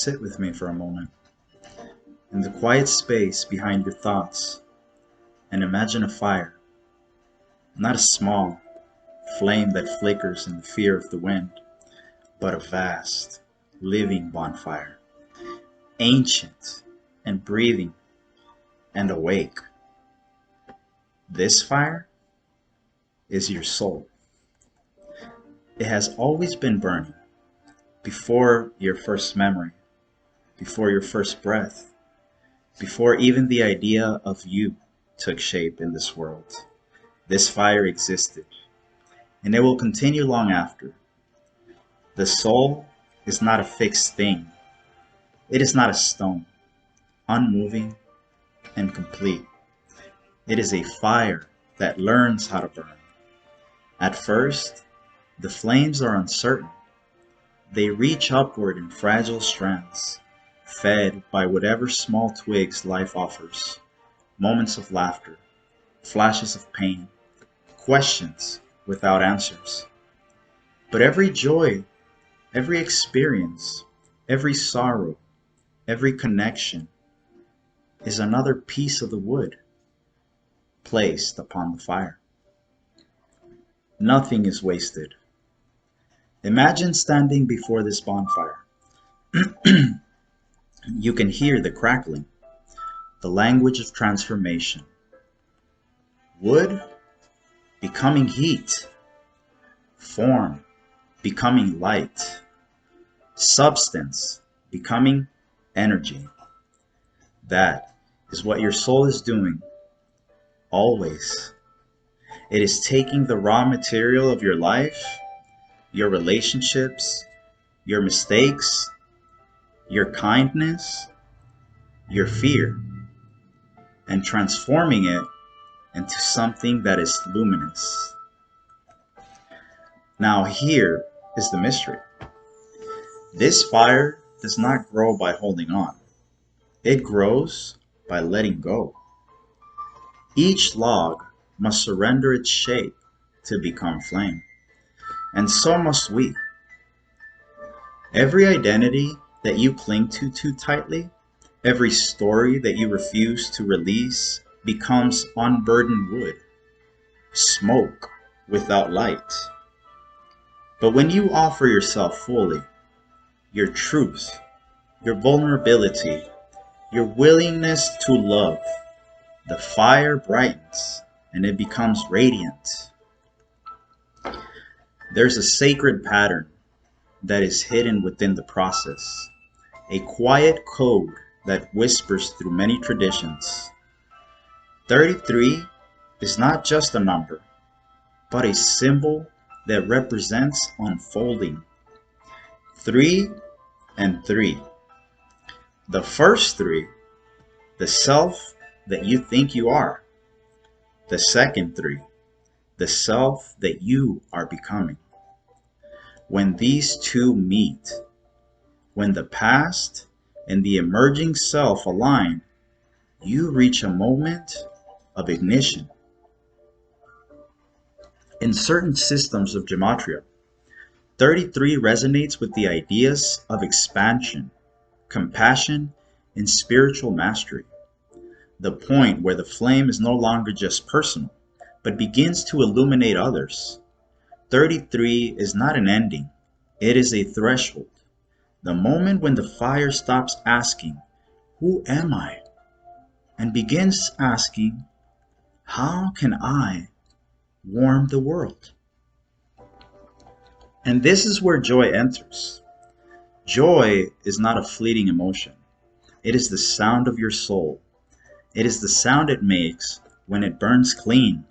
sit with me for a moment in the quiet space behind your thoughts and imagine a fire, not a small flame that flickers in the fear of the wind, but a vast, living bonfire, ancient and breathing and awake. This fire is your soul. It has always been burning before your first memory, before your first breath, before even the idea of you took shape in this world. This fire existed, and it will continue long after. The soul is not a fixed thing. It is not a stone, unmoving and complete. It is a fire that learns how to burn. At first, the flames are uncertain. They reach upward in fragile strands, fed by whatever small twigs life offers, moments of laughter, flashes of pain, questions without answers. But every joy, every experience, every sorrow, every connection is another piece of the wood placed upon the fire. Nothing is wasted. Imagine standing before this bonfire. You can hear the crackling, the language of transformation. Wood becoming heat, form becoming light, substance becoming energy. That is what your soul is doing, always. It is taking the raw material of your life, your relationships, your mistakes, your kindness, your fear, and transforming it into something that is luminous. Now here is the mystery. This fire does not grow by holding on. It grows by letting go. Each log must surrender its shape to become flame, and so must we. Every identity that you cling to too tightly, every story that you refuse to release becomes unburdened wood, smoke without light. But when you offer yourself fully, your truth, your vulnerability, your willingness to love, the fire brightens and it becomes radiant. There's a sacred pattern that is hidden within the process, a quiet code that whispers through many traditions. 33 is not just a number, but a symbol that represents unfolding. 3 and 3. The first 3, the self that you think you are. The second 3, the self that you are becoming. When these two meet, when the past and the emerging self align, you reach a moment of ignition. In certain systems of gematria, 33 resonates with the ideas of expansion, compassion, and spiritual mastery. The point where the flame is no longer just personal, but begins to illuminate others. 33 is not an ending, it is a threshold. The moment when the fire stops asking, "Who am I?" and begins asking, "How can I warm the world?" And this is where joy enters. Joy is not a fleeting emotion. It is the sound of your soul. It is the sound it makes when it burns clean.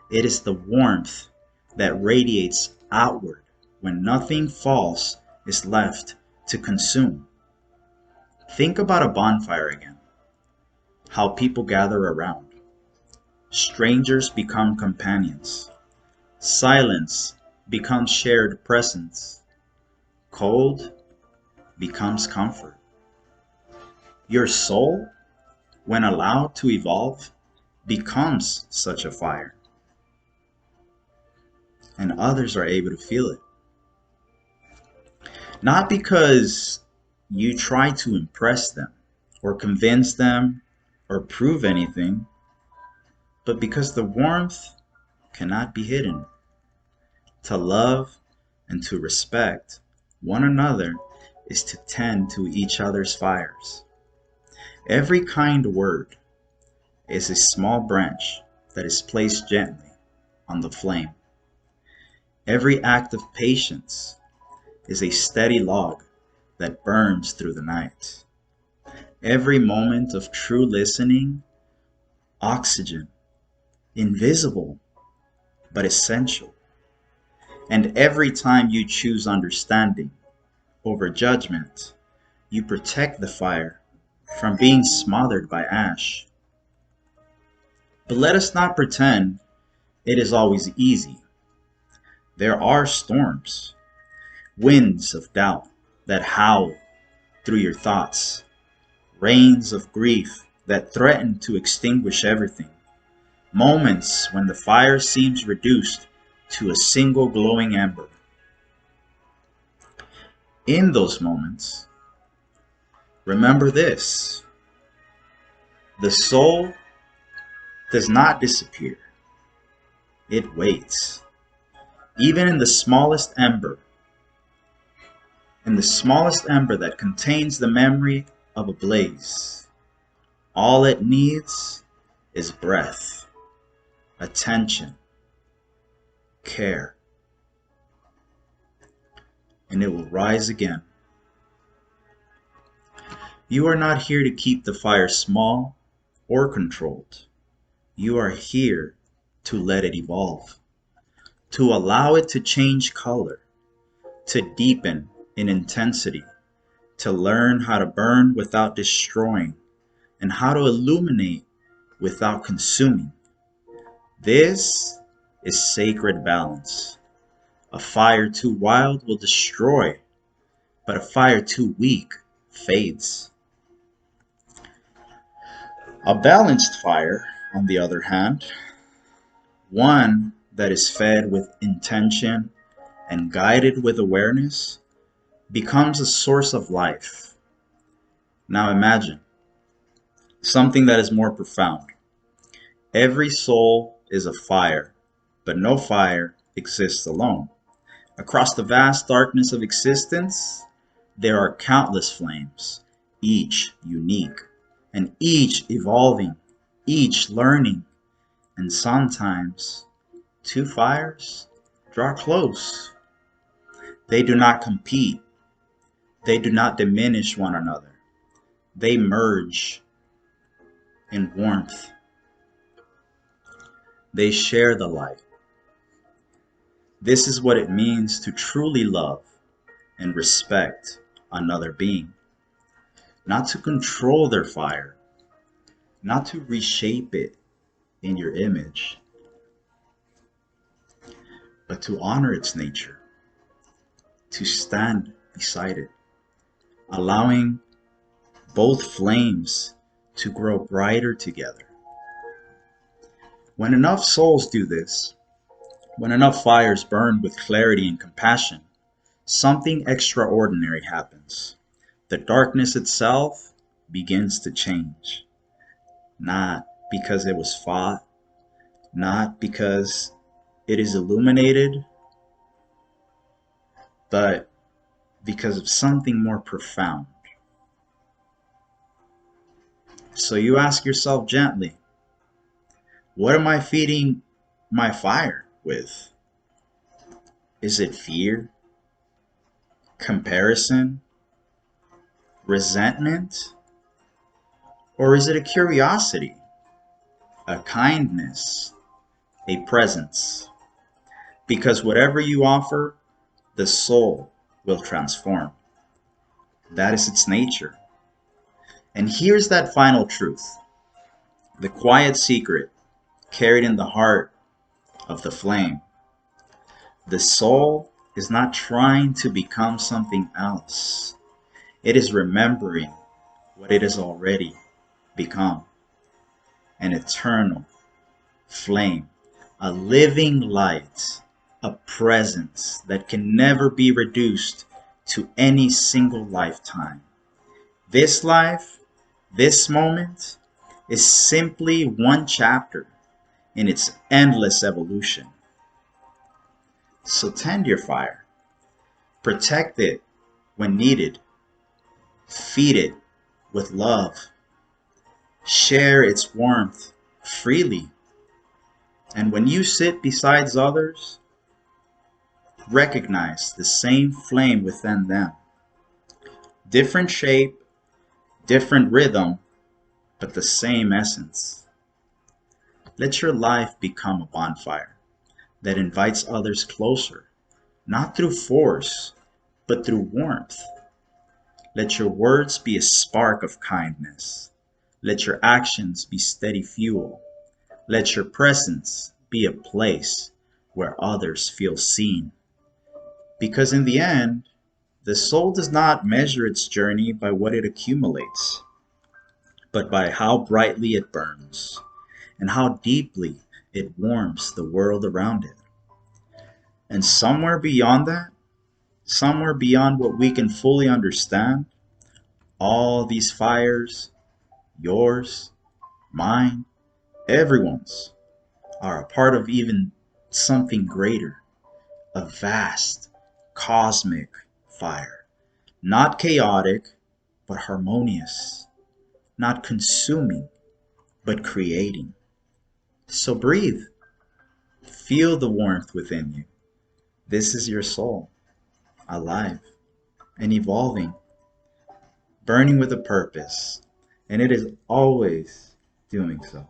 It is the warmth that radiates outward when nothing false is left to consume. Think about a bonfire again. How people gather around. Strangers become companions. Silence becomes shared presence. Cold becomes comfort. Your soul, when allowed to evolve, becomes such a fire. And others are able to feel it. Not because you try to impress them or convince them or prove anything, but because the warmth cannot be hidden. To love and to respect one another is to tend to each other's fires. Every kind word is a small branch that is placed gently on the flame. Every act of patience is a steady log that burns through the night. Every moment of true listening, oxygen, invisible but essential. And every time you choose understanding over judgment, you protect the fire from being smothered by ash. But let us not pretend it is always easy. There are storms, winds of doubt that howl through your thoughts, rains of grief that threaten to extinguish everything, moments when the fire seems reduced to a single glowing ember. In those moments, remember this: the soul does not disappear, it waits. Even in the smallest ember, that contains the memory of a blaze, all it needs is breath, attention, care, and it will rise again. You are not here to keep the fire small or controlled. You are here to let it evolve, to allow it to change color, to deepen in intensity, to learn how to burn without destroying, and how to illuminate without consuming. This is sacred balance. A fire too wild will destroy, but a fire too weak fades. A balanced fire, on the other hand, one that is fed with intention and guided with awareness, becomes a source of life. Now imagine something that is more profound. Every soul is a fire, but no fire exists alone. Across the vast darkness of existence, there are countless flames, each unique, and each evolving, each learning, and sometimes two fires draw close. They do not compete. They do not diminish one another. They merge in warmth. They share the light. This is what it means to truly love and respect another being. Not to control their fire, not to reshape it in your image, but to honor its nature, to stand beside it, allowing both flames to grow brighter together. When enough souls do this, when enough fires burn with clarity and compassion, something extraordinary happens. The darkness itself begins to change. Not because it was fought, not because it is illuminated, but because of something more profound. So you ask yourself gently, what am I feeding my fire with? Is it fear, comparison, resentment? Or is it a curiosity, a kindness, a presence? Because whatever you offer, the soul will transform. That is its nature. And here's that final truth, the quiet secret carried in the heart of the flame. The soul is not trying to become something else. It is remembering what it has already become. An eternal flame, a living light, a presence that can never be reduced to any single lifetime. This life, this moment, is simply one chapter in its endless evolution. So tend your fire, protect it when needed, feed it with love, share its warmth freely, and when you sit beside others, recognize the same flame within them. Different shape, different rhythm, but the same essence. Let your life become a bonfire that invites others closer, not through force, but through warmth. Let your words be a spark of kindness. Let your actions be steady fuel. Let your presence be a place where others feel seen. Because in the end, the soul does not measure its journey by what it accumulates, but by how brightly it burns and how deeply it warms the world around it. And somewhere beyond that, somewhere beyond what we can fully understand, all these fires, yours, mine, everyone's, are a part of even something greater, a vast, cosmic fire. Not chaotic, but harmonious. Not consuming, but creating. So breathe. Feel the warmth within you. This is your soul, alive and evolving, burning with a purpose, and it is always doing so.